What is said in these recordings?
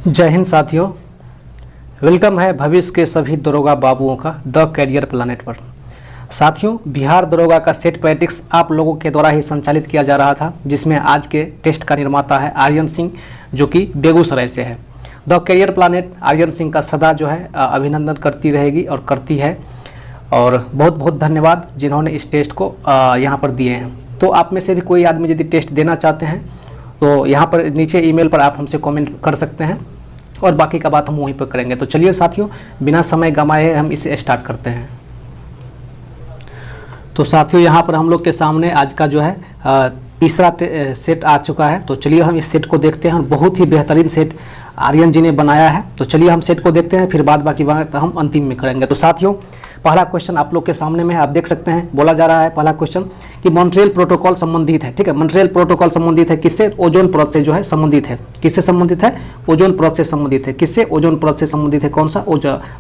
जय हिंद साथियों, वेलकम है भविष्य के सभी दरोगा बाबुओं का द कैरियर प्लानेट पर। साथियों, बिहार दरोगा का सेट प्रैक्टिस आप लोगों के द्वारा ही संचालित किया जा रहा था, जिसमें आज के टेस्ट का निर्माता है आर्यन सिंह, जो कि बेगूसराय से है। The career planet Aryan Singh का सदा जो है अभिनंदन करती रहेगी और करती है, और बहुत बहुत धन्यवाद जिन्होंने इस टेस्ट को यहाँ पर दिए हैं। तो आप में से भी कोई आदमी यदि टेस्ट देना चाहते हैं तो यहाँ पर नीचे ईमेल पर आप हमसे कमेंट कर सकते हैं, और बाकी का बात हम वहीं पर करेंगे। तो चलिए साथियों, बिना समय गंवाए हम इसे स्टार्ट करते हैं। तो साथियों, यहाँ पर हम लोग के सामने आज का जो है तीसरा सेट आ चुका है। तो चलिए हम इस सेट को देखते हैं। बहुत ही बेहतरीन सेट आर्यन जी ने बनाया है। तो चलिए हम सेट को देखते हैं, फिर बाद बाकी बात हम अंतिम में करेंगे। तो साथियों, पहला क्वेश्चन आप लोग के सामने में है, आप देख सकते हैं। बोला जा रहा है पहला क्वेश्चन कि मॉन्ट्रियल प्रोटोकॉल संबंधित है। ठीक है, मॉन्ट्रियल प्रोटोकॉल संबंधित है किससे? ओजोन परत से जो है संबंधित है। किससे संबंधित है? ओजोन परत से संबंधित है। किससे? ओजोन परत से संबंधित है। कौन सा?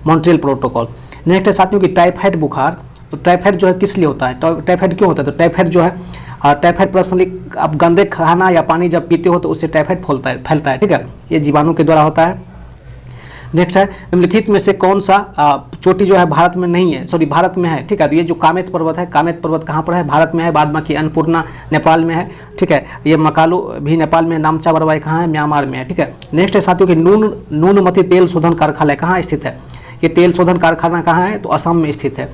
Montreal protocol. नेक्स्ट है साथियों कि टाइफाइड बुखार। तो टाइफाइड जो है किस लिए होता है? टाइफाइड क्यों होता है? तो टाइफाइड जो है टाइफाइड पर्सनली आप गंदे खाना या पानी जब पीते हो तो उससे टाइफाइड फैलता है। ठीक है, ये जीवाणु के द्वारा होता है। नेक्स्ट है निम्नलिखित में से कौन सा चोटी जो है भारत में नहीं है, सॉरी भारत में है। ठीक है, तो ये जो कामेत पर्वत है, कामेत पर्वत कहाँ पर है? भारत में है। बाद बाकी अन्नपूर्णा नेपाल में है। ठीक है, ये मकालू भी नेपाल में है। नामचा बरवाई कहाँ है? म्यांमार में है। ठीक है, नेक्स्ट है साथियों कि नूनमती तेल शोधन कारखाना कहाँ स्थित है? ये तेल शोधन कारखाना कहाँ है? तो असम में स्थित है।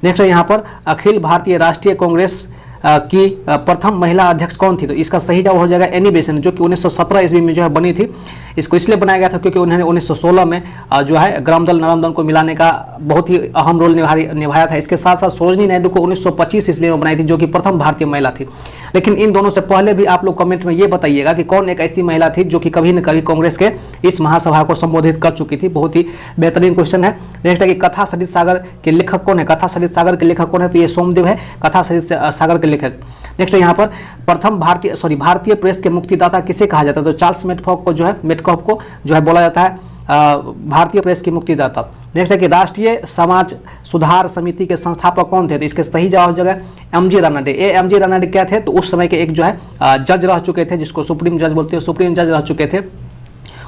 नेक्स्ट है यहाँ पर अखिल भारतीय राष्ट्रीय कांग्रेस की प्रथम महिला अध्यक्ष कौन थी? तो इसका सही जवाब हो जाएगा एनी बेसेंट, जो कि 1917 ईस्वी में जो है बनी थी। इसको इसलिए बनाया गया था क्योंकि उन्होंने 1916 में जो है ग्राम दल नरम दल को मिलाने का बहुत ही अहम रोल निभाया था। इसके साथ साथ सरोजिनी नायडू को 1925 ईस्वी में बनाई थी, जो कि प्रथम भारतीय महिला थी। लेकिन इन दोनों से पहले भी आप लोग कमेंट में ये बताइएगा कि कौन एक ऐसी महिला थी जो कि कभी न कभी कांग्रेस के इस महासभा को संबोधित कर चुकी थी। बहुत ही बेहतरीन क्वेश्चन है। नेक्स्ट है कि कथा सरित सागर के लेखक कौन है? कथा सरित सागर के लेखक कौन है? तो ये सोमदेव है, कथा सरित सागर के लेखक। नेक्स्ट है यहाँ पर प्रथम भारतीय प्रेस के मुक्तिदाता किसे कहा जाता है? तो चार्ल्स मेटकॉफ को जो है बोला जाता है भारतीय प्रेस की मुक्तिदाता। नेक्स्ट है कि राष्ट्रीय समाज सुधार समिति के संस्थापक कौन थे? तो इसके सही जवाब हो जाएगा एमजी रानडे। एमजी रानडे क्या थे? तो उस समय के एक जो है जज रह चुके थे, जिसको सुप्रीम जज बोलते हैं, सुप्रीम जज रह चुके थे,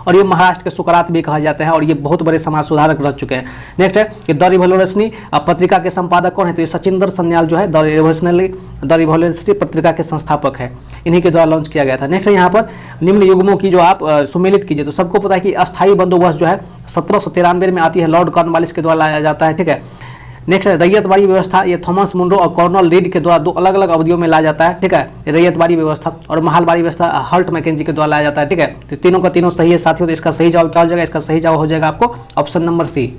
और ये महाराष्ट्र के सुकरात भी कहा जाता है, और ये बहुत बड़े समाज सुधारक रह चुके हैं। नेक्स्ट है कि द रिवॉल्यूशनरी पत्रिका के संपादक कौन है? तो ये सचिंदर सन्याल जो है द रिवॉल्यूशनरी पत्रिका के संस्थापक है, इन्हीं के द्वारा लॉन्च किया गया था। नेक्स्ट है यहाँ पर निम्न युग्मों की जो आप सुमेलित कीजिए। तो सबको पता है कि अस्थायी बंदोबस्त जो है 1793 में आती है, लॉर्ड कॉर्नवालिस के द्वारा लाया जाता है। ठीक है, नेक्स्ट है रैयतवाड़ी व्यवस्था। ये थॉमस मुंड्रो और कॉर्नल रीड के द्वारा दो अलग अलग अवधियों में लाया जाता है। ठीक है, रैयतवाड़ी व्यवस्था और महालवाड़ी व्यवस्था हल्ट मैकेंजी के द्वारा लाया जाता है। ठीक है, तो तीनों का तीनों सही है साथियों। तो इसका सही जवाब क्या हो जाएगा? इसका सही जवाब हो जाएगा आपको ऑप्शन नंबर सी।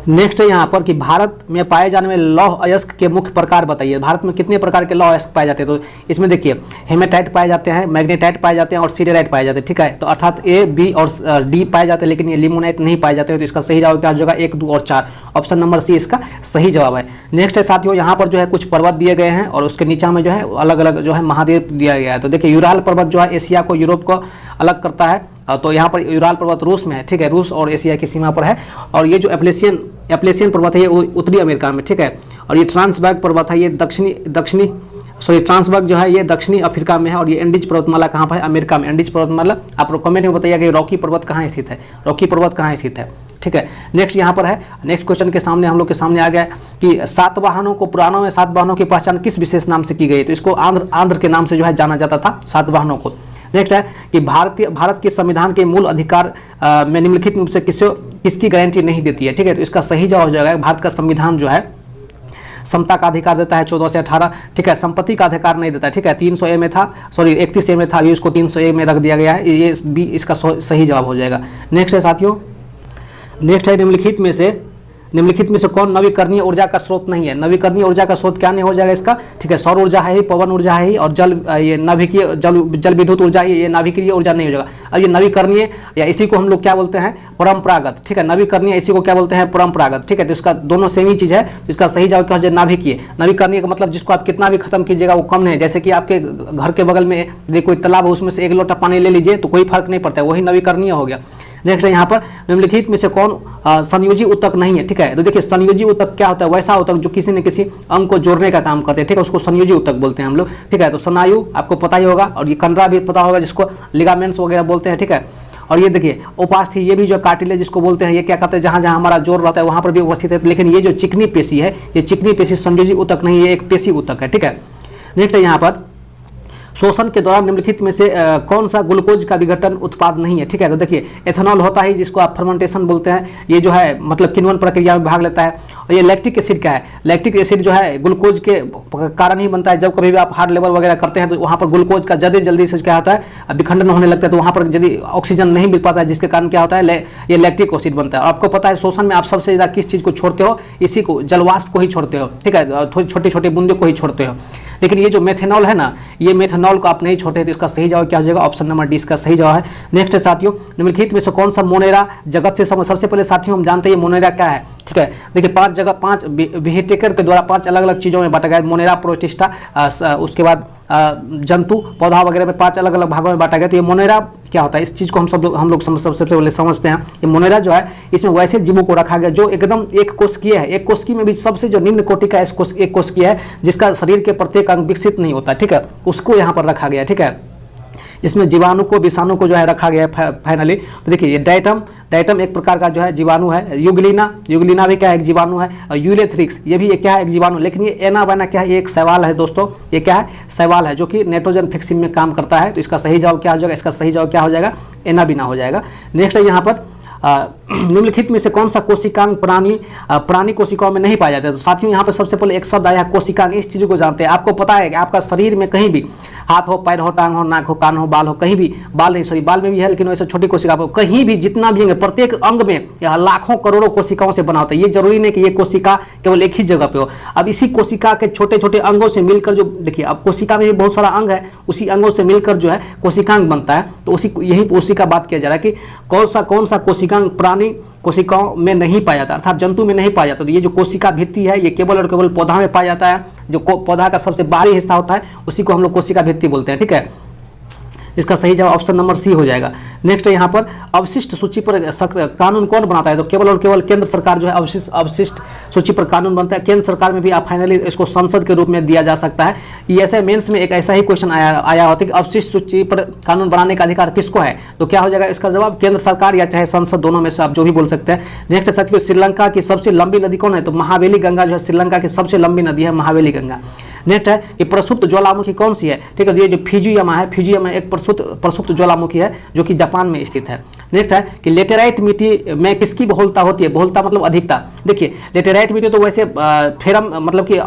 नेक्स्ट है यहाँ पर कि भारत में पाए जाने वाले लौह अयस्क के मुख्य प्रकार बताइए। भारत में कितने प्रकार के लौह अयस्क पाए जाते हैं? तो इसमें देखिए हेमेटाइट पाए जाते हैं, मैग्नेटाइट पाए जाते हैं और सिडेराइट पाए जाते हैं। ठीक है, तो अर्थात ए, बी और डी पाए जाते हैं, लेकिन ये लिमोनाइट नहीं पाए जाते हैं। तो इसका सही जवाब क्या हो जाएगा? 1, 2 और 4, ऑप्शन नंबर सी इसका सही जवाब है। नेक्स्ट है साथियों, यहाँ पर जो है कुछ पर्वत दिए गए हैं और उसके नीचे में जो है अलग अलग जो है महाद्वीप दिया गया है। तो देखिए यूराल पर्वत जो है एशिया को यूरोप को अलग करता है। तो यहाँ पर यूराल पर्वत रूस में है। ठीक है, रूस और एशिया की सीमा पर है। और ये जो एप्लेशियन पर्वत है ये उत्तरी अमेरिका में। ठीक है, और ये ट्रांसबर्ग पर्वत है, ये ट्रांसबर्ग जो है ये दक्षिणी अफ्रीका में है। और ये एंडीज पर्वतमाला कहाँ पर है? अमेरिका में। एंडीज पर्वतमाला आप लोग कमेंट में बताइएगा कि रॉकी पर्वत कहाँ स्थित है? रॉकी पर्वत कहाँ स्थित है? ठीक है, नेक्स्ट यहाँ पर है, नेक्स्ट क्वेश्चन के सामने हम लोग के सामने आ गया कि सातवाहनों को पुराणों में सातवाहनों की पहचान किस विशेष नाम से की गई? तो इसको आंध्र के नाम से जो है जाना जाता था, सातवाहनों को। नेक्स्ट है कि भारत के संविधान के मूल अधिकार में निम्नलिखित रूप से किसकी गारंटी नहीं देती है? ठीक है, तो इसका सही जवाब हो जाएगा भारत का संविधान जो है समता का अधिकार देता है 14 से 18। ठीक है, संपत्ति का अधिकार नहीं देता है। ठीक है, 300A में था, सॉरी 31A में था, ये इसको 300A में रख दिया गया है। ये बी इसका सही जवाब हो जाएगा। नेक्स्ट है साथियों, नेक्स्ट है निम्नलिखित में से कौन नवीकरणीय ऊर्जा का स्रोत नहीं है? नवीकरणीय ऊर्जा का स्रोत क्या नहीं हो जाएगा इसका? ठीक है, सौर ऊर्जा है ही, पवन ऊर्जा है ही, और जल विद्युत ऊर्जा ये नाभिकीय ऊर्जा नहीं हो जाएगा। अब ये नवीकरणीय या इसी को हम लोग क्या बोलते हैं? परंपरागत। ठीक है, नवीकरणीय इसी को क्या बोलते हैं? परंपरागत। ठीक है, तो इसका दोनों सेम ही चीज है। तो इसका सही जवाब क्या हो जाएगा? नाभिकीय। नवीकरणीय का मतलब जिसको आप कितना भी खत्म कीजिएगा वो कम नहीं है। जैसे कि आपके घर के बगल में कोई तालाब है, उसमें से 1 लोटा पानी ले लीजिए तो कोई फर्क नहीं पड़ता है, वही नवीकरणीय हो गया। नेक्स्ट है यहाँ पर निम्नलिखित में से कौन संयोजी ऊतक नहीं है, ठीक है। तो देखिए संयोजी ऊतक क्या होता है, वैसा ऊतक जो किसी न किसी अंग को जोड़ने का काम करते हैं, ठीक है, उसको संयोजी ऊतक बोलते हैं हम लोग, ठीक है। तो स्नायु आपको पता ही होगा, और ये कंडरा भी पता होगा जिसको लिगामेंट्स वगैरह बोलते हैं, ठीक है। और ये देखिए उपास्थि, ये भी जो कार्टिलेज जिसको बोलते हैं, ये क्या करते हैं, जहाँ जहाँ हमारा जोड़ रहता है वहाँ पर भी उपस्थित है। लेकिन ये जो चिकनी पेशी है, ये चिकनी पेशी संयोजी ऊतक नहीं, ये एक पेशी ऊतक है, ठीक है। नेक्स्ट है यहाँ पर शोषण के दौरान निम्नलिखित में से कौन सा ग्लूकोज का विघटन उत्पाद नहीं है, ठीक है। तो देखिए एथेनॉल होता है जिसको आप फर्मेंटेशन बोलते हैं, ये जो है मतलब किण्वन प्रक्रिया में भाग लेता है। और ये लैक्टिक एसिड क्या है, लैक्टिक एसिड जो है ग्लूकोज के कारण ही बनता है। जब कभी भी आप हार्ड लेबर वगैरह करते हैं तो वहाँ पर ग्लूकोज का जल्दी से क्या होता है, विखंडन होने लगता है, तो वहाँ पर यदि ऑक्सीजन नहीं मिल पाता है, जिसके कारण क्या होता है, ये लैक्टिक एसिड बनता है। और आपको पता है शोषण में आप सबसे ज़्यादा किस चीज़ को छोड़ते हो, इसी को, जलवाष्प को ही छोड़ते हो, ठीक है, छोटे छोटे बूंदों को ही छोड़ते हो। लेकिन ये जो मेथेनॉल है ना, ये मेथेनॉल को आप नहीं छोड़ते, तो इसका सही जवाब क्या हो जाएगा, ऑप्शन नंबर डी इसका सही जवाब है। नेक्स्ट है साथियों, निम्नलिखित में से कौन सा मोनेरा जगत से सबसे पहले साथियों हम जानते हैं मोनेरा क्या है, ठीक है। देखिए 5 विहिटेकर के द्वारा 5 अलग अलग चीज़ों में बांटा गया, मोनेरा, प्रोटिस्टा, उसके बाद जंतु पौधा वगैरह में 5 अलग अलग भागों में बांटा गया। तो ये मोनेरा क्या होता है, इस चीज़ को हम लोग सबसे पहले समझते हैं। ये मोनेरा जो है, इसमें वैसे जीवों को रखा गया जो एकदम एक कोशिकीय है, एक कोशिकी में भी सबसे जो निम्न कोटि का एक कोशिकीय है, जिसका शरीर के प्रत्येक अंग विकसित नहीं होता, ठीक है, उसको यहाँ पर रखा गया, ठीक है। इसमें जीवाणु को, विषाणु को जो है रखा गया है फाइनली। तो देखिए ये डाइटम एक प्रकार का जो है जीवाणु है, युगलिना भी क्या है, एक जीवाणु है। और यूरेथ्रिक्स ये भी क्या है, एक जीवाणु। लेकिन ये एनाबाना क्या है, ये एक शैवाल है दोस्तों, ये क्या है, शैवाल है, जो कि नाइट्रोजन फिक्सिंग में काम करता है। तो इसका सही जवाब क्या हो जाएगा, इसका सही जवाब क्या हो जाएगा, एनाबिना हो जाएगा। नेक्स्ट है यहाँ पर निम्नलिखित में से कौन सा कोशिकांग प्राणी कोशिकाओं में नहीं पाया जाता है। तो साथियों यहाँ पर सबसे पहले एक शब्द आया कोशिकांग, इस चीज़ को जानते हैं। आपको पता है कि आपका शरीर में कहीं भी हाथ हो, पैर हो, टांग हो, नाक हो, कान हो, बाल हो, कहीं भी बाल नहीं, सॉरी बाल में भी है, लेकिन वैसे छोटी कोशिका कहीं भी जितना भी है, प्रत्येक अंग में यह लाखों करोड़ों कोशिकाओं से बना होता है। ये जरूरी नहीं कि ये कोशिका केवल एक ही जगह पे हो। अब इसी कोशिका के छोटे छोटे अंगों से मिलकर जो, देखिए अब कोशिका में भी बहुत सारा अंग है, उसी अंगों से मिलकर जो है कोशिकांग बनता है। तो उसी का बात किया जा रहा है कि कौन सा कोशिकांग प्राणी कोशिकाओं में नहीं पाया जाता, अर्थात जंतु में नहीं पाया जाता। तो ये जो कोशिका भित्ति है, ये केवल और केवल पौधा में पाया जाता है। जो पौधा का सबसे बाहरी हिस्सा होता है उसी को हम लोग कोशिका भित्ति बोलते हैं, ठीक है। इसका सही जवाब ऑप्शन नंबर सी हो जाएगा। नेक्स्ट यहाँ पर अवशिष्ट सूची पर कानून कौन बनाता है, तो केवल और केवल केंद्र सरकार जो है अवशिष्ट सूची पर कानून बनता है। केंद्र सरकार में भी आप फाइनली इसको संसद के रूप में दिया जा सकता है। ऐसे मेंस में एक ऐसा ही क्वेश्चन आया होता है कि अवशिष्ट सूची पर कानून बनाने का अधिकार किसको है, तो क्या हो जाएगा इसका जवाब, केंद्र सरकार या चाहे संसद, दोनों में से आप जो भी बोल सकते हैं। नेक्स्ट साथियों, श्रीलंका की सबसे लंबी नदी कौन है, तो महावेली गंगा जो है श्रीलंका की सबसे लंबी नदी है, महावेली गंगा। नेक्स्ट है कि प्रसुप्त ज्वालामुखी कौन सी है, ठीक है, ये जो फ्यूजियामा है, फ्यूजियामा एक प्रसुप्त ज्वालामुखी है जो कि जापान में स्थित है। नेक्स्ट है कि लेटेराइट मिट्टी में किसकी बहुलता होती है, बहुलता मतलब अधिकता। देखिए लेटेराइट मिट्टी तो वैसे फेरम मतलब कि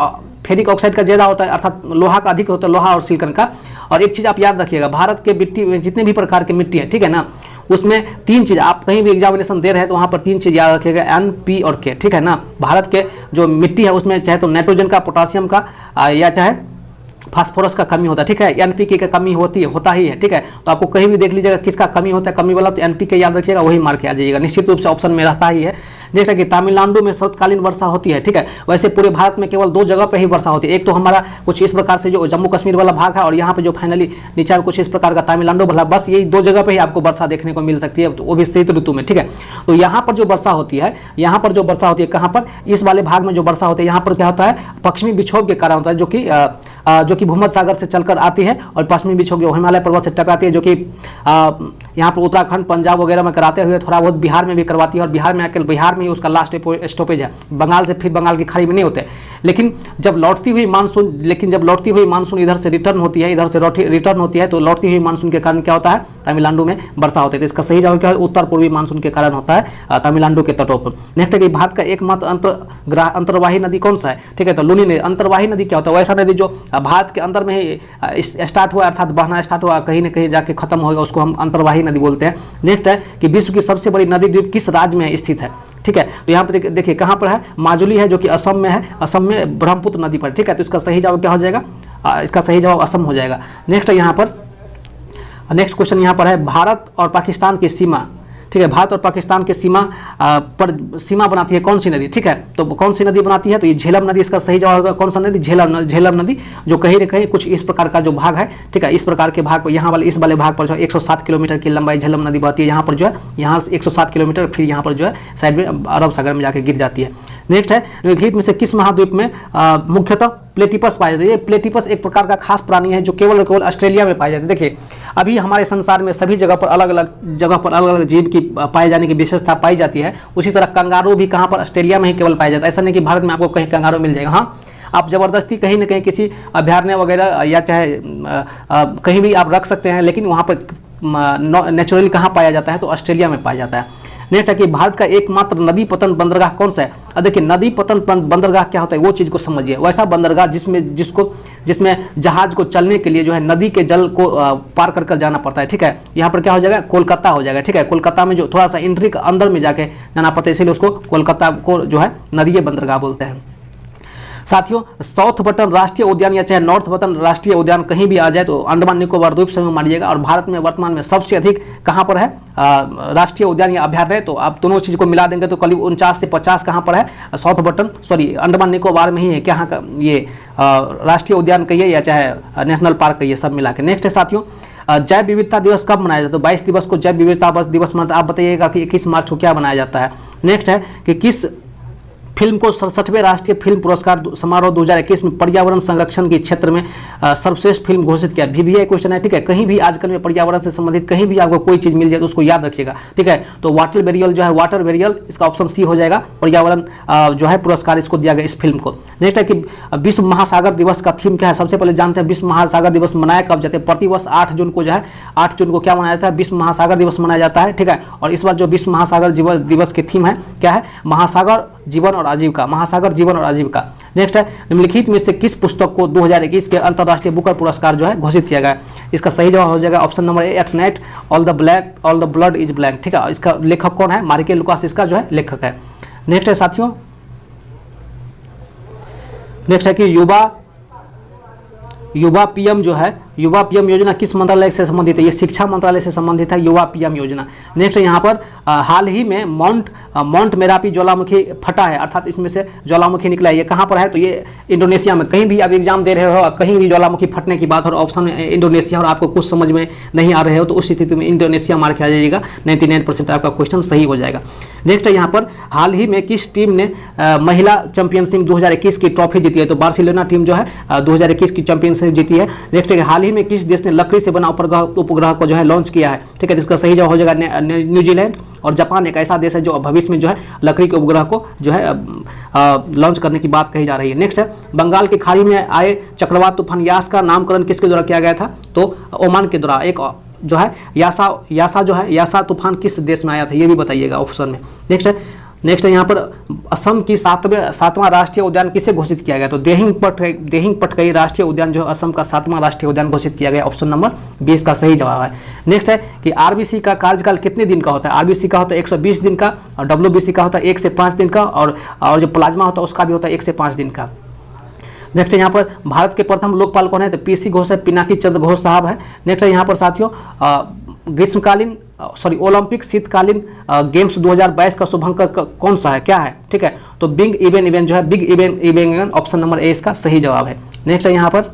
फेरिक ऑक्साइड का ज़्यादा होता है, अर्थात लोहा का अधिक होता है, लोहा और सिलिकॉन का। और एक चीज़ आप याद रखिएगा, भारत के मिट्टी में जितने भी प्रकार की मिट्टी है, ठीक है ना, उसमें 3 चीज़, आप कहीं भी एग्जामिनेशन दे रहे हैं तो वहाँ पर 3 चीज़ याद रखिएगा, एन, पी और के, ठीक है ना। भारत के जो मिट्टी है उसमें चाहे तो नाइट्रोजन का, पोटासियम का या चाहे फास्फोरस का कमी होता है, ठीक है, एनपीके का कमी होता ही है, ठीक है। तो आपको कहीं भी देख लीजिएगा किसका कमी होता है, कमी वाला, तो एनपीके याद रखिएगा, वही मार के आ जाइएगा, निश्चित रूप से ऑप्शन में रहता ही है। नेक्स्ट है कि तमिलनाडु में शरतकालीन वर्षा होती है, ठीक है। वैसे पूरे भारत में केवल 2 जगह पे ही वर्षा होती है, एक तो हमारा कुछ इस प्रकार से जो जम्मू कश्मीर वाला भाग है, और यहाँ पे जो फाइनली नीचे में कुछ इस प्रकार का तमिलनाडु वाला, बस यही 2 जगह पे ही आपको वर्षा देखने को मिल सकती है, तो वो भी शीत ऋतु में, ठीक है। तो यहाँ पर जो वर्षा होती है, कहाँ पर, इस वाले भाग में जो वर्षा होती है, यहाँ पर क्या होता है, पश्चिमी विक्षोभ के कारण होता है, जो कि भूमध्य सागर से चलकर आती है और पश्चिमी विक्षोभ जो हिमालय पर्वत से टकराती है, जो कि यहाँ पर उत्तराखंड, पंजाब वगैरह में कराते हुए थोड़ा बहुत बिहार में भी करवाती है, और बिहार में ही उसका लास्ट स्टॉपेज है। बंगाल से फिर बंगाल की खाड़ी में नहीं होते। लेकिन जब लौटती हुई मानसून इधर से रिटर्न होती है, तो लौटती हुई मानसून के कारण क्या होता है, तमिलनाडु में वर्षा होती है। तो इसका सही जवाब क्या है, उत्तर पूर्वी मानसून के कारण होता है तमिलनाडु के तटों पर। नेक्स्ट है कि भारत का एकमात्र अंतर्वाही नदी कौन सा है, ठीक है, तो लूनी नदी। अंतर्वाही नदी क्या होता है, वैसा नदी जो भारत के अंदर में ही स्टार्ट हुआ, अर्थात बहना स्टार्ट हुआ, कहीं न कहीं जाके खत्म होगा, उसको हम अंतर्वाही नदी बोलते हैं। नेक्स्ट है कि विश्व की सबसे बड़ी नदी द्वीप किस राज्य में स्थित है, ठीक है, तो यहाँ पे देखिए कहाँ पर है, माजुली है, जो कि असम में है, असम में ब्रह्मपुत्र नदी पर, ठीक है। तो इसका सही जवाब क्या हो जाएगा, इसका सही जवाब असम हो जाएगा। नेक्स्ट यहाँ पर नेक्स्ट क्वेश्चन यहाँ पर है, भारत और पाकिस्तान की सीमा ठीक है, भारत और पाकिस्तान के सीमा पर सीमा बनाती है कौन सी नदी, ठीक है, तो कौन सी नदी बनाती है, तो ये झेलम नदी इसका सही जवाब होगा। कौन सा नदी, झेलम नदी, जो कहीं न कहीं कुछ इस प्रकार का जो भाग है, ठीक है, इस प्रकार के भाग यहाँ वाले इस वाले भाग पर जो है 107 किलोमीटर की लंबाई झेलम नदी बहती है। यहाँ पर जो है यहाँ से 107 किलोमीटर, फिर यहाँ पर जो है साइड में अरब सागर में जाके गिर जाती है। नेक्स्ट है, निम्नलिखित में से किस महाद्वीप में मुख्यतः प्लेटिपस पाया जाता है। ये प्लेटिपस एक प्रकार का खास प्राणी है जो केवल और केवल ऑस्ट्रेलिया में पाया जाता है। देखिए अभी हमारे संसार में सभी जगह पर अलग अलग जीव की पाए जाने की विशेषता पाई जाती है। उसी तरह कंगारू भी कहाँ पर, ऑस्ट्रेलिया में ही केवल पाया जाता है। ऐसा नहीं कि भारत में आपको कहीं कंगारू मिल जाएगा। हाँ, आप ज़बरदस्ती कहीं न कहीं किसी अभयारण्य वगैरह या चाहे कहीं भी आप रख सकते हैं, लेकिन वहाँ पर नेचुरली कहाँ पाया जाता है, तो ऑस्ट्रेलिया में पाया जाता है। नेक्स्ट है कि भारत का एकमात्र नदी पतन बंदरगाह कौन सा है। अब देखिए नदी पतन बंदरगाह क्या होता है वो चीज़ को समझिए। वैसा बंदरगाह जिसमें जहाज को चलने के लिए जो है नदी के जल को पार कर जाना पड़ता है, ठीक है। यहाँ पर क्या हो जाएगा, कोलकाता हो जाएगा, ठीक है। कोलकाता में जो थोड़ा सा एंट्री के अंदर में जाके जाना पड़ता है, इसीलिए उसको कोलकाता को जो है नदीय बंदरगाह बोलते हैं। साथियों, साउथ बटन राष्ट्रीय उद्यान या चाहे नॉर्थ बटन राष्ट्रीय उद्यान कहीं भी आ जाए तो अंडमान निकोबार द्वीप समूह मानिएगा। और भारत में वर्तमान में सबसे अधिक कहाँ पर है राष्ट्रीय उद्यान या अभयारण्य, तो आप दोनों चीज़ को मिला देंगे तो करीब 49 से 50 कहाँ पर है, साउथ बटन अंडमान निकोबार में ही है। क्या ये राष्ट्रीय उद्यान कहिए या चाहे नेशनल पार्क कहिए, सब मिला के। नेक्स्ट है साथियों, जैव विविधता दिवस कब मनाया जाता है। तो 22 दिवस को जैव विविधता दिवस मनाता है। आप बताइएगा कि 21 मार्च को क्या मनाया जाता है। नेक्स्ट है कि किस फिल्म को 67वें राष्ट्रीय फिल्म पुरस्कार समारोह 2021 में पर्यावरण संरक्षण के क्षेत्र में सर्वश्रेष्ठ फिल्म घोषित किया। VVI क्वेश्चन है, ठीक है। कहीं भी आजकल में पर्यावरण से संबंधित कहीं भी आपको कोई चीज़ मिल जाए तो उसको याद रखिएगा, ठीक है। तो वाटर वेरियल जो है, वाटर वेरियल इसका ऑप्शन सी हो जाएगा। पर्यावरण जो है पुरस्कार इसको दिया गया इस फिल्म को। नेक्स्ट है कि विश्व महासागर दिवस का थीम क्या है। सबसे पहले जानते हैं विश्व महासागर दिवस मनाया कब जाते हैं। प्रतिवर्ष 8 जून को जो है 8 जून को क्या मनाया जाता है, विश्व महासागर दिवस मनाया जाता है, ठीक है। और इस बार जो विश्व महासागर दिवस की थीम है क्या है, महासागर जीवन और आजीविका, महासागर जीवन और आजीविका। नेक्स्ट है, निम्नलिखित में से किस पुस्तक को 2021 के अंतर्राष्ट्रीय बुकर पुरस्कार जो है घोषित किया गया। इसका सही जवाब हो जाएगा option number A, at night all the blood is black, ठीक है। इसका लेखक कौन है, मार्के लुकास इसका जो है लेखक है। नेक्स्ट है साथियों, नेक्स्ट है कि युवा पीएम जो है, युवा पीएम योजना किस मंत्रालय से संबंधित है। ये शिक्षा मंत्रालय से संबंधित है युवा पीएम योजना। नेक्स्ट यहाँ पर हाल ही में माउंट मेरापी ज्वालामुखी फटा है, अर्थात इसमें से ज्वालामुखी निकला है। ये कहाँ पर है, तो ये इंडोनेशिया में। कहीं भी आप एग्जाम दे रहे हो, कहीं भी ज्वालामुखी फटने की बात और ऑप्शन इंडोनेशिया और आपको कुछ समझ में नहीं आ रहे हो तो उस स्थिति में इंडोनेशिया मार के आ जाइएगा। 99% आपका क्वेश्चन सही हो जाएगा। नेक्स्ट है यहाँ पर हाल ही में किस टीम ने महिला चैंपियनशिप 2021 की ट्रॉफी जीती है। तो बार्सिलोना टीम जो है 2021 की चैंपियनशिप जीती है। नेक्स्ट है हाल ही में किस देश ने लकड़ी से बना उपग्रह को जो है लॉन्च किया है, ठीक है। जिसका सही जवाब हो जाएगा न्यूजीलैंड। और जापान एक ऐसा देश है जो भविष्य में जो है लकड़ी के उपग्रह को जो है लॉन्च करने की बात कही जा रही है। नेक्स्ट है, बंगाल की खाड़ी में आए चक्रवात तूफान यास का नामकरण किसके द्वारा किया गया था। तो ओमान के द्वारा। एक जो है यासा तूफान किस देश में आया था, ये भी बताइएगा ऑप्शन में। नेक्स्ट है यहाँ पर असम की सातवां राष्ट्रीय उद्यान किसे घोषित किया गया। तो देहिंग पटकई राष्ट्रीय उद्यान जो है असम का 7वां राष्ट्रीय उद्यान घोषित किया गया। ऑप्शन नंबर 20 का सही जवाब है। नेक्स्ट है कि आरबीसी का कार्यकाल कितने दिन का होता है। आरबीसी का होता है 120 दिन का, और डब्ल्यूबीसी का होता है 1 से 5 दिन का, और जो प्लाज्मा होता है उसका भी होता है 1 से 5 दिन का। नेक्स्ट है यहाँ पर भारत के प्रथम लोकपाल कौन है। तो पीसी घोष है, पिनाकी चंद्र घोष साहब है। नेक्स्ट है यहाँ पर साथियों ओलंपिक शीतकालीन गेम्स 2022 का शुभांकर कौन सा है, क्या है, ठीक है। तो बिग इवेंट जो है, big event option number A इसका सही जवाब है। नेक्स्ट है यहाँ पर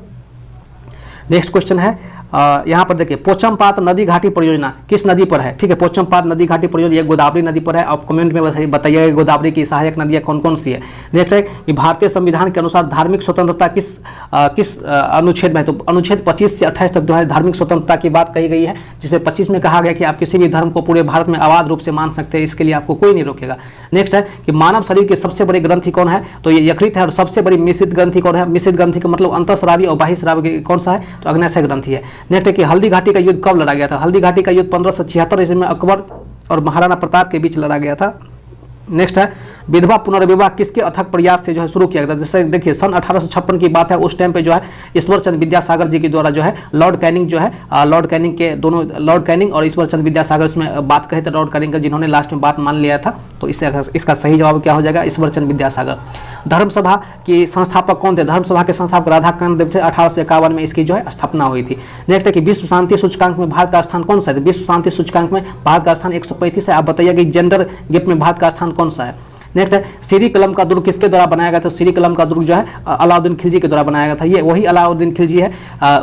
नेक्स्ट क्वेश्चन है यहाँ पर देखिए, पोचमपात नदी घाटी परियोजना किस नदी पर है, ठीक है। पोचमपात नदी घाटी परियोजना ये गोदावरी नदी पर है। आप कमेंट में बताइएगा गोदावरी की सहायक नदियाँ कौन कौन सी है। नेक्स्ट है कि भारतीय संविधान के अनुसार धार्मिक स्वतंत्रता किस अनुच्छेद में है। तो अनुच्छेद 25 से 28 तक जो है धार्मिक स्वतंत्रता की बात कही गई है, जिसमें 25 में कहा गया कि आप किसी भी धर्म को पूरे भारत में अबाध रूप से मान सकते हैं, इसके लिए आपको कोई नहीं रोकेगा। नेक्स्ट है कि मानव शरीर की सबसे बड़ी ग्रंथि कौन है। तो ये यकृत है। और सबसे बड़ी मिश्रित ग्रंथि कौन है। मिश्रित ग्रंथि का मतलब अंतःस्रावी और बाह्यस्रावी कौन सा है, तो अग्न्याशय ग्रंथि है। नेक्स्ट है कि हल्दी घाटी का युद्ध कब लड़ा गया था। हल्दी घाटी का युद्ध 1576 ईस्वी में अकबर और महाराणा प्रताप के बीच लड़ा गया था। नेक्स्ट है विधवा पुनर्विवाह किसके अथक प्रयास से जो है शुरू किया गया था। जैसे देखिए सन 1856 की बात है, उस टाइम पे जो है ईश्वर चंद्र विद्यासागर जी के द्वारा जो है लॉर्ड कैनिंग जो है लॉर्ड कैनिंग के दोनों, लॉर्ड कैनिंग और ईश्वर चंद्र विद्यासागर उसमें बात कहे थे लॉर्ड कैनिंग का, जिन्होंने लास्ट में बात मान लिया था। तो इसका सही जवाब क्या हो जाएगा, ईश्वर चंद्र विद्यासागर। धर्म सभा की संस्थापक कौन थे, धर्म सभा के संस्थापक राधाकांत देव थे। 1851 में इसकी जो है स्थापना हुई थी। नेक्स्ट है कि विश्व शांति सूचकांक में भारत का स्थान कौन सा है, विश्व शांति सूचकांक में भारत का स्थान 135 है। आप बताइए कि जेंडर गैप में भारत का स्थान कौन सा है। नेक्स्ट है श्री कलम का दुर्ग किसके द्वारा बनाया गया था, श्री कलम का दुर्ग जो है अलाउद्दीन खिलजी के द्वारा बनाया गया था। ये वही अलाउद्दीन खिलजी है,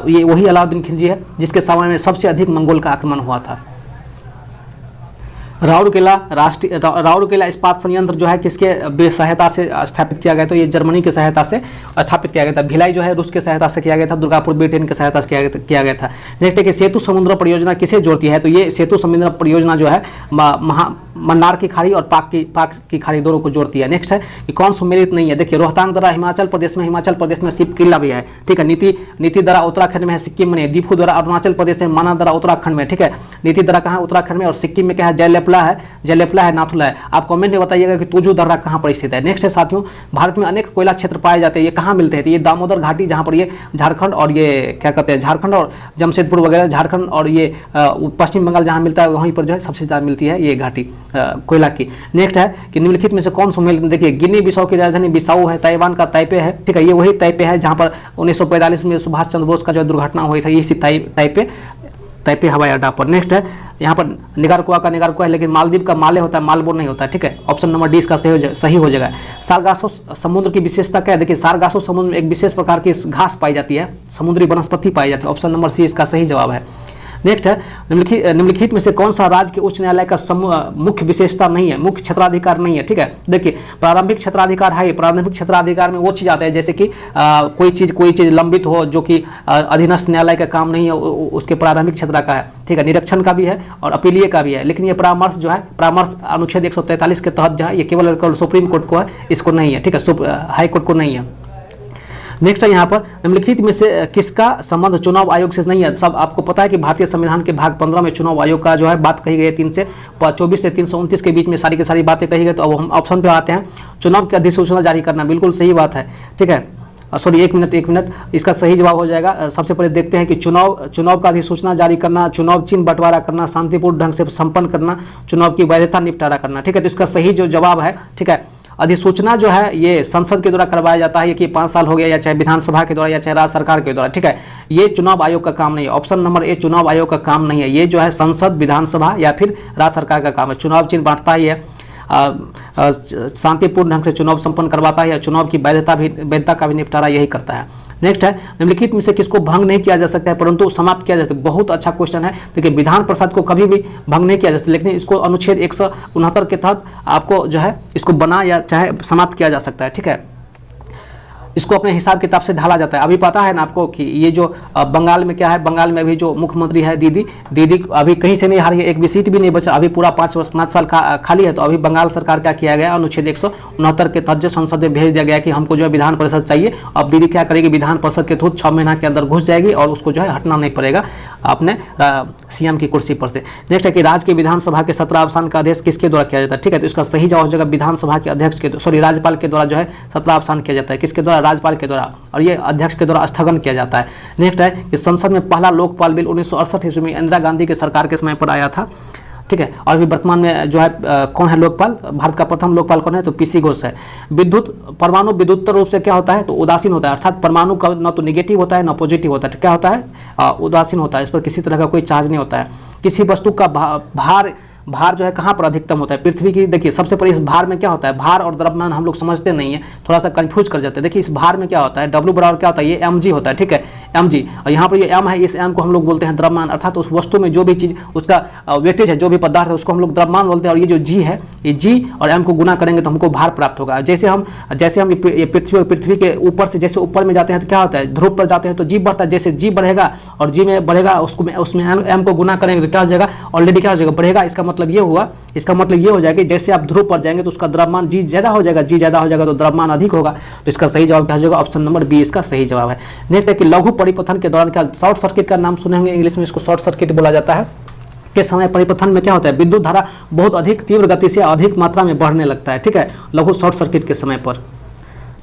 ये वही अलाउद्दीन खिलजी है जिसके समय में सबसे अधिक मंगोल का आक्रमण हुआ था। राउरकेला इस्पात संयंत्र जो है किसके सहायता से स्थापित किया गया, तो ये जर्मनी की सहायता से स्थापित किया गया था। भिलाई जो है रूस की सहायता से किया गया था। दुर्गापुर ब्रिटेन की सहायता से किया गया था। नेक्स्ट है कि सेतु समुद्र परियोजना किसे जोड़ती है, तो ये सेतु समुद्र परियोजना जो है मन्नार की खाड़ी और पाक की खाड़ी दोनों को जोड़ती है। नेक्स्ट है कि कौन सम्मिलित नहीं है, देखिए रोहतांग दर्रा हिमाचल प्रदेश में सिप किला भी है, ठीक है। नीति दर्रा उत्तराखंड में है, सिक्किम में नहीं। दीफू दर्रा अरुणाचल प्रदेश में, माना दर्रा उत्तराखंड में, ठीक है। नीति दर्रा कहाँ, उत्तराखंड में। और सिक्किम में क्या है, जयलेपला है, नाथुला है। आप कमेंट में बताइएगा कि तुजू दर्रा कहाँ पर स्थित है। नेक्स्ट है साथियों, भारत में अनेक कोयला क्षेत्र पाए जाते हैं, ये कहाँ मिलते हैं, तो ये दामोदर घाटी, जहाँ पर ये झारखंड और ये क्या कहते हैं, झारखंड और जमशेदपुर वगैरह, झारखंड और ये पश्चिम बंगाल जहाँ मिलता है वहीं पर जो है सबसे ज़्यादा मिलती है ये घाटी कोयला की। नेक्स्ट है कि निम्नलिखित में से कौन सम्मिलित, देखिए गिनी बिसाऊ की राजधानी बिसाऊ है, ताइवान का ताइपे है, ठीक है। ये वही ताइपे है जहाँ पर 1945 में सुभाष चंद्र बोस का जो दुर्घटना हुई था, इसी ताइपे हवाई अड्डा पर। नेक्स्ट है यहाँ पर निकारागुआ का निकारागुआ है, लेकिन मालदीव का माले होता है, मालबोर नहीं होता है, ठीक है। ऑप्शन नंबर डी इसका सही हो जाएगा। सारगासो समुद्र की विशेषता क्या है, देखिए सारगासो समुद्र में एक विशेष प्रकार की घास पाई जाती है, समुद्री वनस्पति पाई जाती है। ऑप्शन नंबर सी इसका सही जवाब है। नेक्स्ट है निम्नलिखित में से कौन सा राज्य के उच्च न्यायालय का मुख्य विशेषता नहीं है, मुख्य क्षेत्राधिकार नहीं है, ठीक है। देखिए प्रारंभिक क्षेत्राधिकार है, प्रारंभिक क्षेत्राधिकार में वो चीज़ आता है जैसे कि कोई चीज़ लंबित हो जो कि अधीनस्थ न्यायालय का काम नहीं है, उसके प्रारंभिक क्षेत्र का है, ठीक है। निरीक्षण का भी है और अपीलीय का भी है, लेकिन ये परामर्श जो है, परामर्श अनुच्छेद 143 के तहत जो है ये केवल सुप्रीम कोर्ट को है, इसको नहीं है, ठीक है, हाई कोर्ट को नहीं है। नेक्स्ट है यहाँ पर निम्नलिखित में से किसका संबंध चुनाव आयोग से नहीं है। सब आपको पता है कि भारतीय संविधान के भाग 15 में चुनाव आयोग का जो है बात कही गई है, 324 से 329 के बीच में सारी की सारी बातें कही गई। तो अब हम ऑप्शन पे आते हैं, चुनाव की अधिसूचना जारी करना, बिल्कुल सही बात है, ठीक है। सॉरी एक मिनट, इसका सही जवाब हो जाएगा। सबसे पहले देखते हैं कि चुनाव का अधिसूचना जारी करना, चुनाव चिन्ह बंटवारा करना, शांतिपूर्ण ढंग से संपन्न करना, चुनाव की वैधता निपटारा करना, ठीक है। तो इसका सही जो जवाब है, ठीक है, अधिसूचना जो है ये संसद के द्वारा करवाया जाता है, ये कि 5 साल हो गया, या चाहे विधानसभा के द्वारा या चाहे राज्य सरकार के द्वारा, ठीक है। ये चुनाव आयोग का काम नहीं है। ऑप्शन नंबर ए चुनाव आयोग का काम नहीं है, ये जो है संसद, विधानसभा या फिर राज्य सरकार का काम है। चुनाव चिन्ह बांटता ही है, शांतिपूर्ण ढंग से चुनाव संपन्न करवाता है, या चुनाव की वैधता का भी निपटारा यही करता है। नेक्स्ट है निम्नलिखित में से किसको भंग नहीं किया जा सकता है परंतु समाप्त किया जा सकता है। बहुत अच्छा क्वेश्चन है, देखिए विधान परिषद को कभी भी भंग नहीं किया जा सकता, लेकिन इसको अनुच्छेद 169 के तहत आपको जो है इसको बना या चाहे समाप्त किया जा सकता है, ठीक है। इसको अपने हिसाब किताब से ढाला जाता है। अभी पता है ना आपको कि ये जो बंगाल में क्या है, बंगाल में अभी जो मुख्यमंत्री है दीदी अभी कहीं से नहीं हारी है, एक भी सीट भी नहीं बचा, अभी पूरा 5 साल खाली है। तो अभी बंगाल सरकार क्या किया गया, अनुच्छेद 169 के तहत जो संसद में भेज दिया गया कि हमको जो है विधान परिषद चाहिए। अब दीदी क्या करेगी, विधान परिषद के थ्रू 6 महीना के अंदर घुस जाएगी और उसको जो है हटना नहीं पड़ेगा अपने सीएम की कुर्सी पर से। नेक्स्ट है कि राज्य के विधानसभा के 17 अवसान का अध्यक्ष किसके द्वारा किया जाता है, ठीक है। तो इसका सही जवाब हो जाएगा विधानसभा के अध्यक्ष के राज्यपाल के द्वारा जो है 17 अवसान किया जाता है, किसके द्वारा, राज्यपाल के द्वारा, और ये अध्यक्ष के द्वारा स्थगन किया जाता है। नेक्स्ट है कि संसद में पहला लोकपाल बिल 1968 ईस्वी में इंदिरा गांधी के सरकार के समय पर आया था, ठीक है। और भी वर्तमान में जो है कौन है लोकपाल, भारत का प्रथम लोकपाल कौन है, तो पीसी घोष है। परमाणु विद्युत रूप से क्या होता है, तो उदासीन होता है, अर्थात परमाणु का न तो नेगेटिव होता है न पॉजिटिव होता है, क्या होता है, उदासीन होता है, इस पर किसी तरह का कोई चार्ज नहीं होता है। किसी वस्तु का भार जो है कहाँ पर अधिकतम होता है, पृथ्वी की। देखिए सबसे पहले इस भार में क्या होता है, भार और द्रव्यमान हम लोग समझते नहीं है, थोड़ा सा कंफ्यूज कर जाते हैं। देखिए इस भार में क्या होता है, W बराबर क्या होता है, ये mg होता है, ठीक है, mg। और यहाँ पर ये m है, इस m को हम लोग बोलते हैं द्रव्यमान, अर्थात उस वस्तु में जो भी चीज़ उसका वेटेज है, जो भी पदार्थ है उसको हम लोग द्रव्यमान बोलते हैं। और ये जो g है, ये g और m को गुना करेंगे तो हमको भार प्राप्त होगा। जैसे हम ये पृथ्वी के ऊपर से जैसे ऊपर में जाते हैं तो क्या होता है, ध्रुव पर जाते हैं तो g बढ़ता है, जैसे g बढ़ेगा और g में बढ़ेगा उसमें m को गुना करेंगे तो क्या हो जाएगा, ऑलरेडी क्या हो जाएगा, बढ़ेगा। इसका मतलब ये हुआ, इसका मतलब ये हो जाएगा कि जैसे आप ध्रुव पर जाएंगे तो उसका द्रव्यमान जी ज्यादा हो जाएगा, जी ज्यादा हो जाएगा तो द्रव्यमान अधिक होगा। तो इसका सही जवाब क्या हो जाएगा, ऑप्शन नंबर बी इसका सही जवाब है। नेक्स्ट है कि लघु परिपथन के दौरान क्या, शॉर्ट सर्किट का नाम सुने होंगे, इंग्लिश में इसको शॉर्ट सर्किट बोला जाता है, के समय परिपथन में क्या होता है, विद्युत धारा बहुत अधिक तीव्र गति से अधिक मात्रा में बढ़ने लगता है, ठीक है, लघु शॉर्ट सर्किट के समय पर।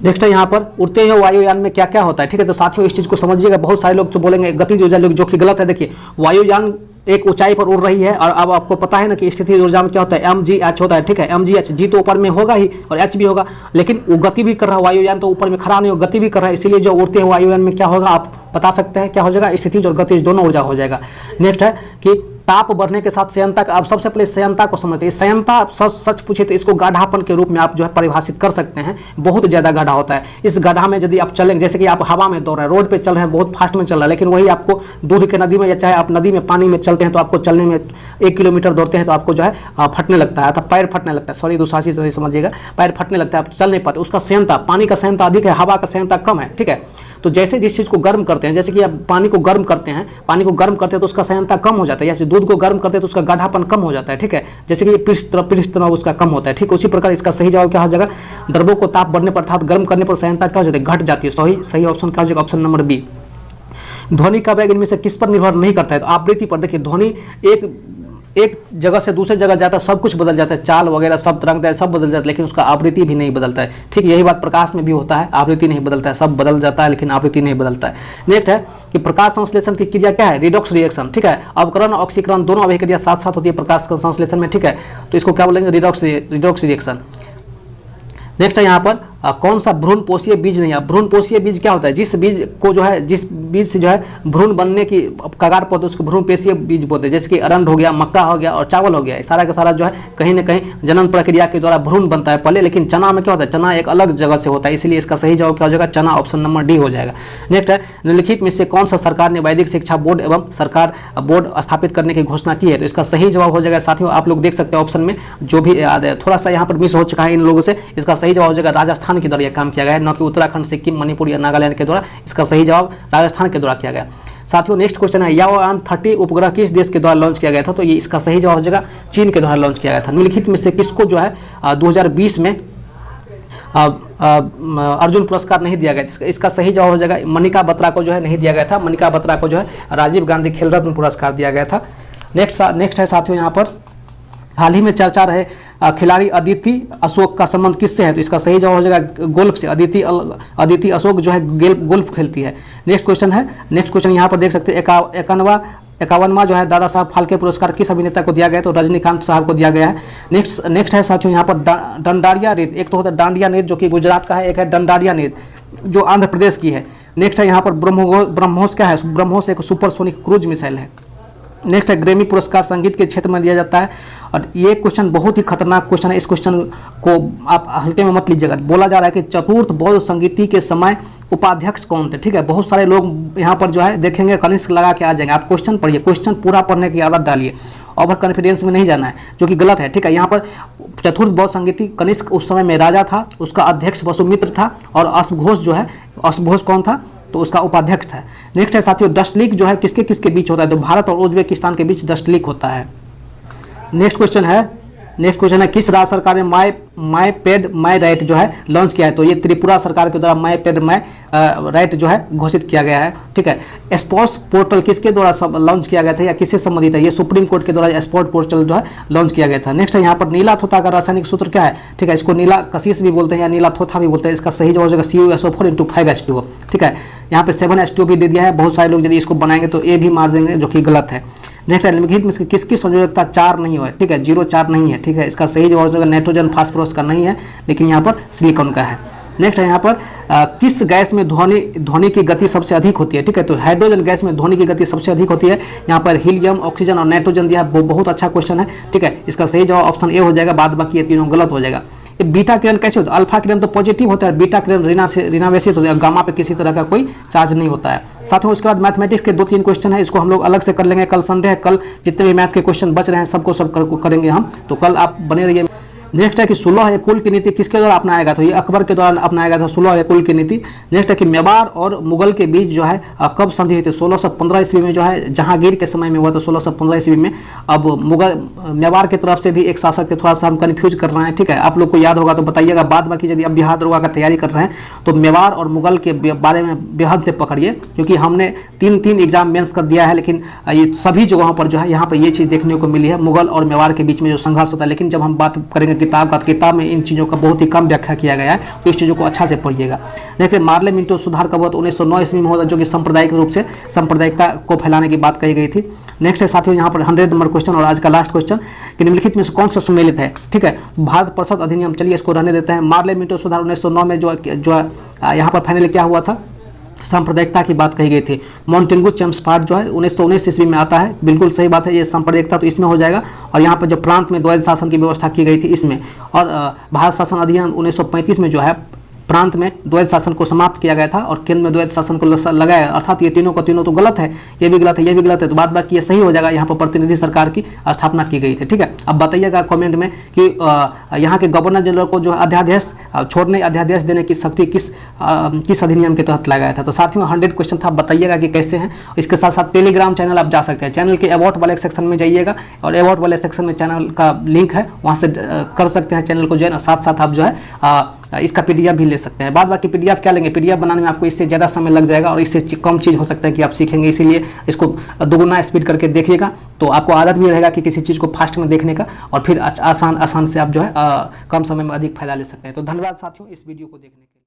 नेक्स्ट है यहाँ पर उड़ते हुए वायुयान में क्या क्या होता है, ठीक है। तो साथियों इस चीज़ को समझिएगा, बहुत सारे लोग तो बोलेंगे गतिज ऊर्जा, जो कि गलत है। देखिए वायुयान एक ऊंचाई पर उड़ रही है और अब आपको पता है ना कि स्थितिज ऊर्जा में क्या होता है, mgh होता है, ठीक है। mgh, जी तो ऊपर में होगा ही और h भी होगा, लेकिन वो गति भी कर रहा है, वायुयान तो ऊपर में खड़ा नहीं हो, गति भी कर रहा है, इसीलिए जो उड़ते हुए वायुयान में क्या होगा आप बता सकते हैं, क्या हो जाएगा, स्थितिज और गतिज दोनों ऊर्जा हो जाएगा। नेक्स्ट है कि ताप बढ़ने के साथ संयंता का, आप सबसे पहले संयंता को समझते हैं। संयंता सच पूछे तो इसको गाढ़ापन के रूप में आप जो है परिभाषित कर सकते हैं, बहुत ज़्यादा गाढ़ा होता है। इस गड्ढा में यदि आप चलेंगे, जैसे कि आप हवा में दौड़ रहे हैं, रोड पे चल रहे हैं, बहुत फास्ट में चल रहा है, लेकिन वही आपको दूध के नदी में या चाहे आप नदी में पानी में चलते हैं तो आपको चलने में 1 किलोमीटर दौड़ते हैं तो आपको जो है फटने लगता है, पैर फटने लगता है, सॉरी दूसरा चीज़ नहीं समझिएगा, पैर फटने लगता है, आप चल नहीं पाते। उसका संयंता, पानी का संयंता अधिक है, हवा का संयंता कम है, ठीक है। तो जैसे जिस चीज़ को गर्म करते हैं, जैसे कि आप पानी को गर्म करते हैं, तो उसका संयंता कम हो जाता है, जैसे दूध को गर्म करते हैं तो उसका गाढ़ापन कम हो जाता है, ठीक है। जैसे कि पृष्ठ तनाव उसका कम होता है, ठीक। उसी प्रकार इसका सही जवाब क्या हो जाएगा, द्रवों को ताप बढ़ने पर अर्थात गर्म करने पर संयंता क्या हो जाती है, घट जाती है। सही ऑप्शन क्या हो जाएगा, ऑप्शन नंबर बी। ध्वनि का वेग इनमें से किस पर निर्भर नहीं करता है, तो आवृत्ति पर। देखिए ध्वनि एक जगह से दूसरे जगह जाता है, सब कुछ बदल जाता है, चाल वगैरह सब तरंग सब बदल जाता है, लेकिन उसका आवृत्ति भी नहीं बदलता है, ठीक। यही बात प्रकाश में भी होता है, आवृत्ति नहीं बदलता है, सब बदल जाता है लेकिन आवृत्ति नहीं बदलता है। नेक्स्ट है कि प्रकाश संश्लेषण की क्रिया क्या है, रिडॉक्स रिएक्शन, ठीक है। अवकरण और ऑक्सीकरण दोनों अभिक्रिया साथ साथ होती है प्रकाश संश्लेषण में, ठीक है। तो इसको क्या बोलेंगे, रिडॉक्स रिएक्शन। नेक्स्ट है यहाँ पर कौन सा भ्रूणपोषीय बीज नहीं है। भ्रूणपोषीय बीज क्या होता है, जिस बीज से जो है भ्रूण बनने की कगार पर, उसको भ्रूणपोषीय बीज बोलते हैं। जैसे कि अरंड हो गया, मक्का हो गया और चावल हो गया, सारा का सारा जो है कहीं ना कहीं जनन प्रक्रिया के द्वारा भ्रूण बनता है पहले, लेकिन चना में क्या होता है, चना एक अलग जगह से होता है, इसलिए इसका सही जवाब क्या हो जाएगा, चना, ऑप्शन नंबर डी हो जाएगा। नेक्स्ट है निम्नलिखित में से कौन सा सरकार ने वैदिक शिक्षा बोर्ड एवं सरकार बोर्ड स्थापित करने की घोषणा की है, तो इसका सही जवाब हो जाएगा। साथियों आप लोग देख सकते हैं ऑप्शन में जो भी थोड़ा सा यहाँ पर मिस हो चुका है इन लोगों से, इसका सही जवाब हो जाएगा राजस्थान के द्वारा यह काम किया गया है, न कि उत्तराखंड, सिक्किम, मणिपुर या नागालैंड के द्वारा। इसका सही जवाब राजस्थान के द्वारा किया गया। साथियों नेक्स्ट क्वेश्चन है याओयान 30 उपग्रह किस देश के द्वारा लॉन्च किया गया था, तो ये इसका सही जवाब हो जाएगा चीन के द्वारा लॉन्च किया गया था। निम्नलिखित में से किसको जो है 2020 में अर्जुन पुरस्कार नहीं दिया गया, इसका सही जवाब हो जाएगा मनिका बत्रा को जो है नहीं दिया गया था, मनिका बत्रा को जो है राजीव गांधी खेल रत्न पुरस्कार दिया गया था। नेक्स्ट है साथियों यहाँ पर हाल ही में चर्चा रहे खिलाड़ी अदिति अशोक का संबंध किससे है, तो इसका सही जवाब हो जाएगा गोल्फ से। अदिति अशोक जो है गोल्फ खेलती है। नेक्स्ट क्वेश्चन यहाँ पर देख सकते हैं 51वां जो है दादा साहब फाल्के पुरस्कार किस अभिनेता को दिया गया, तो रजनीकांत साहब को दिया गया है। नेक्स्ट है साथियों यहाँ पर डंडारिया नृत्य, एक तो होता है डांडिया नृत्य जो कि गुजरात का है, एक है डंडारिया नृत्य जो आंध्र प्रदेश की है। नेक्स्ट है यहाँ पर ब्रह्मोस क्या है, ब्रह्मोस एक सुपरसोनिक क्रूज मिसाइल है। नेक्स्ट है ग्रैमी पुरस्कार संगीत के क्षेत्र में दिया जाता है, और ये क्वेश्चन बहुत ही खतरनाक क्वेश्चन है, इस क्वेश्चन को आप हल्के में मत लीजिएगा। बोला जा रहा है कि चतुर्थ बौद्ध संगीति के समय उपाध्यक्ष कौन थे, ठीक है। बहुत सारे लोग यहाँ पर जो है देखेंगे कनिष्क लगा के आ जाएंगे, आप क्वेश्चन पढ़िए, क्वेश्चन पूरा पढ़ने की आदत डालिए, ओवर कॉन्फिडेंस में नहीं जाना है जो कि गलत है, ठीक है। यहाँ पर चतुर्थ बौद्ध संगीति कनिष्क उस समय में राजा था, उसका अध्यक्ष वसुमित्र था, और अश्वघोष जो है, अश्वघोष कौन था, तो उसका उपाध्यक्ष था। नेक्स्ट है साथियों डस्ट लीक जो है किसके किसके बीच होता है, तो भारत और उज्बेकिस्तान के बीच डस्ट लीक होता है। नेक्स्ट क्वेश्चन है किस राज्य सरकार ने माई पेड माई राइट जो है लॉन्च किया है, तो ये त्रिपुरा सरकार के द्वारा माई पेड माई राइट जो है घोषित किया गया है, ठीक है। स्पोर्ट्स पोर्टल किसके द्वारा लॉन्च किया गया था या किससे संबंधित है, ये सुप्रीम कोर्ट के द्वारा स्पोर्ट पोर्टल जो है लॉन्च किया गया था। नेक्स्ट है यहाँ पर नीला थोथा का रासायनिक सूत्र क्या है, ठीक है, इसको नीला कशिश भी बोलते हैं या नीला थोथा भी बोलते हैं, इसका सही जवाब हो जाएगा CuSO4 × 5H2O, ठीक है। यहाँ पे 7H2O भी दे दिया है, बहुत सारे लोग यदि इसको बनाएंगे तो ए भी मार देंगे जो कि गलत है। नेक्स्ट है निम्नलिखित में किसकी संयोजकता 4 नहीं है, ठीक है, 0 4 नहीं है, ठीक है। इसका सही जवाब हो जाएगा नाइट्रोजन फास्फोरस का नहीं है, लेकिन यहाँ पर सिलिकॉन का है। नेक्स्ट है यहाँ पर किस गैस में ध्वनि की गति सबसे अधिक होती है, ठीक है, तो हाइड्रोजन गैस में ध्वनि की गति सबसे अधिक होती है। यहाँ पर हीलियम, ऑक्सीजन और नाइट्रोजन दिया है, बहुत अच्छा क्वेश्चन है, ठीक है। इसका सही जवाब ऑप्शन ए हो जाएगा, बाद बाकी ये तीनों गलत हो जाएगा। बीटा किरण कैसे होता है, अल्फा किरण तो पॉजिटिव होता है, बीटा किरण ऋणावेशित होता है, गामा पे किसी तरह का कोई चार्ज नहीं होता है। साथ में उसके बाद मैथमेटिक्स के 2-3 क्वेश्चन है, इसको हम लोग अलग से कर लेंगे, कल संडे है, कल जितने भी मैथ के क्वेश्चन बच रहे हैं सब करेंगे हम, तो कल आप बने रहिए। नेक्स्ट है कि सुलह ए कुल की नीति किसके द्वारा अपनाया गया था, ये अकबर के द्वारा अपनाया गया था सुलह ए कुल की नीति। नेक्स्ट है कि मेवाड़ और मुगल के बीच जो है कब संधि हुई थी, 1615 ईस्वी में जो है जहांगीर के समय में हुआ था 1615 ईस्वी में। अब मुगल मेवाड़ की तरफ से भी एक शासक थे, थोड़ा सा हम कन्फ्यूज कर रहे हैं, ठीक है, आप लोग को याद होगा तो बताइएगा। बाद बाकी यदि आप बिहार दरोगा का तैयारी कर रहे हैं तो मेवाड़ और मुगल के बारे में बेहद से पकड़िए, क्योंकि हमने तीन एग्जाम मेंस कर दिया है, लेकिन ये सभी जगहों पर जो है यहाँ पर ये चीज़ देखने को मिली है, मुगल और मेवाड़ के बीच में जो संघर्ष होता है। लेकिन जब हम बात करेंगे किताब का, किताब में इन चीज़ों का बहुत ही कम व्याख्या किया गया है, तो इस चीज़ों को अच्छा से पढ़िएगा। देखिए मार्ले मिंटो सुधार कब हुआ, 1909 ईस्वी में हुआ, जो कि सांप्रदायिक रूप से सांप्रदायिकता को फैलाने की बात कही गई थी। नेक्स्ट है साथियों यहाँ पर 100 नंबर क्वेश्चन और आज का लास्ट क्वेश्चन कि निम्नलिखित में से कौन सा सुमेलित है, ठीक है, भारत परिषद अधिनियम, चलिए इसको रहने देते हैं। मार्ले मिंटो सुधार 1909 में जो यहाँ पर फाइनली क्या हुआ था, सांप्रदायिकता की बात कही गई थी। मॉन्टेगू चैम्सफोर्ड जो है 1919 ईस्वी में आता है, बिल्कुल सही बात है, ये सांप्रदायिकता तो इसमें हो जाएगा। और यहाँ पर जो प्रांत में द्वैध शासन की व्यवस्था की गई थी इसमें, और भारत शासन अधिनियम 1935 में जो है प्रांत में द्वैध शासन को समाप्त किया गया था और केंद्र में द्वैध शासन को लगाया, अर्थात ये तीनों का तीनों तो गलत है, ये भी गलत है, ये भी गलत है, तो बाद बाकी ये सही हो जाएगा। यहाँ पर प्रतिनिधि सरकार की स्थापना की गई थी, ठीक है। अब बताइएगा कमेंट में कि यहाँ के गवर्नर जनरल को जो अध्यादेश छोड़ने, अध्यादेश देने की शक्ति किस अधिनियम के तहत लगाया था। तो साथियों 100 क्वेश्चन था, बताइएगा कि कैसे हैं। इसके साथ साथ टेलीग्राम चैनल आप जा सकते हैं, चैनल के अबाउट वाले सेक्शन में जाइएगा और अबाउट वाले सेक्शन में चैनल का लिंक है, वहाँ से कर सकते हैं चैनल को ज्वाइन, और साथ साथ आप जो है इसका पीडीएफ भी ले सकते हैं। बाद बाकी पीडीएफ क्या लेंगे, पीडीएफ बनाने में आपको इससे ज़्यादा समय लग जाएगा और इससे कम चीज़ हो सकता है कि आप सीखेंगे, इसीलिए इसको दोगुना स्पीड करके देखिएगा, तो आपको आदत भी रहेगा कि किसी चीज़ को फास्ट में देखने का, और फिर आसान से आप जो है कम समय में अधिक फायदा ले सकते हैं। तो धन्यवाद साथियों इस वीडियो को देखने के लिए।